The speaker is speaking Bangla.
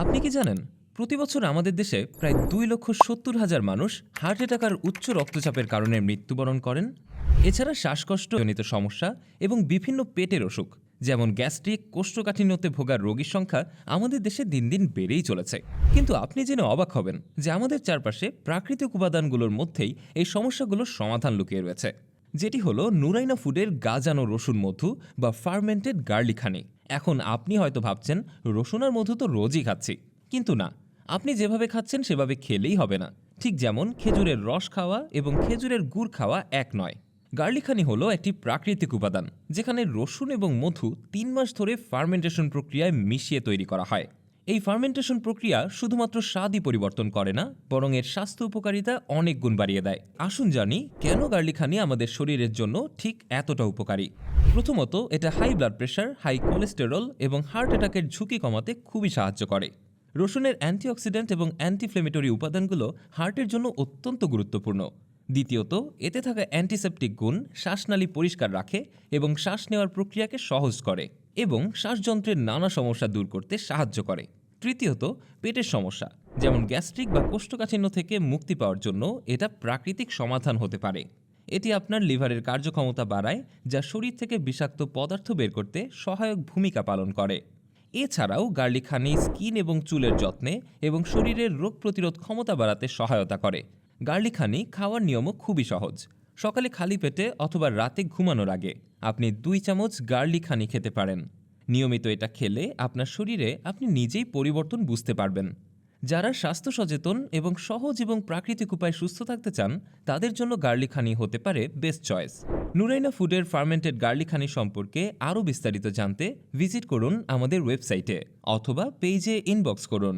আপনি কি জানেন প্রতি বছর আমাদের দেশে প্রায় 2,70,000 মানুষ হার্ট অ্যাটাক আর উচ্চ রক্তচাপের কারণে মৃত্যুবরণ করেন। এছাড়া শ্বাসকষ্টজনিত সমস্যা এবং বিভিন্ন পেটের অসুখ যেমন গ্যাস্ট্রিক কোষ্ঠকাঠিন্যতে ভোগার রোগীর সংখ্যা আমাদের দেশে দিন দিন বেড়েই চলেছে। কিন্তু আপনি জেনে অবাক হবেন যে আমাদের চারপাশে প্রাকৃতিক উপাদানগুলোর মধ্যেই এই সমস্যাগুলোর সমাধান লুকিয়ে রয়েছে, যেটি হলো নুরাইনা ফুডের গাজানো রসুন মধু বা ফার্মেন্টেড গার্লিক হানি। এখন আপনি হয়তো ভাবছেন রসুন আর মধু তো রোজই খাচ্ছি, কিন্তু না, আপনি যেভাবে খাচ্ছেন সেভাবে খেলেই হবে না। ঠিক যেমন খেজুরের রস খাওয়া এবং খেজুরের গুড় খাওয়া এক নয়। গার্লিক হানি হলো একটি প্রাকৃতিক উপাদান যেখানে রসুন এবং মধু 3 মাস ধরে ফার্মেন্টেশন প্রক্রিয়ায় মিশিয়ে তৈরি করা হয়। এই ফার্মেন্টেশন প্রক্রিয়া শুধুমাত্র স্বাদই পরিবর্তন করে না, বরং এর স্বাস্থ্য উপকারিতা অনেক গুণ বাড়িয়ে দেয়। আসুন জানি কেন গার্লিক হানি আমাদের শরীরের জন্য ঠিক এতটা উপকারী। প্রথমত, এটা high blood pressure, high cholesterol এবং হার্ট অ্যাটাকের ঝুঁকি কমাতে খুবই সাহায্য করে। রসুনের অ্যান্টিঅক্সিডেন্ট এবং অ্যান্টিফ্লেমেটরি উপাদানগুলো হার্টের জন্য অত্যন্ত গুরুত্বপূর্ণ। দ্বিতীয়ত, এতে থাকা অ্যান্টিসেপটিক গুণ শ্বাসনালী পরিষ্কার রাখে এবং শ্বাস নেওয়ার প্রক্রিয়াকে সহজ করে এবং শ্বাসযন্ত্রের নানা সমস্যা দূর করতে সাহায্য করে। তৃতীয়ত, পেটের সমস্যা যেমন গ্যাস্ট্রিক বা কোষ্ঠকাঠিন্য থেকে মুক্তি পাওয়ার জন্য এটা প্রাকৃতিক সমাধান হতে পারে। এটি আপনার লিভারের কার্যক্ষমতা বাড়ায়, যা শরীর থেকে বিষাক্ত পদার্থ বের করতে সহায়ক ভূমিকা পালন করে। এছাড়াও গার্লিক হানি স্কিন এবং চুলের যত্নে এবং শরীরের রোগ প্রতিরোধ ক্ষমতা বাড়াতে সহায়তা করে। গার্লিক হানি খাওয়ার নিয়মও খুবই সহজ। সকালে খালি পেটে অথবা রাতে ঘুমানোর আগে আপনি 2 চামচ গার্লিক হানি খেতে পারেন। নিয়মিত এটা খেলে আপনার শরীরে আপনি নিজেই পরিবর্তন বুঝতে পারবেন। যারা স্বাস্থ্য সচেতন এবং সহজ এবং প্রাকৃতিক উপায়ে সুস্থ থাকতে চান, তাদের জন্য গার্লিক হানি হতে পারে বেস্ট চয়েস। নুরাইনা ফুডের ফার্মেন্টেড গার্লিক হানি সম্পর্কে আরও বিস্তারিত জানতে ভিজিট করুন আমাদের ওয়েবসাইটে অথবা পেজে ইনবক্স করুন।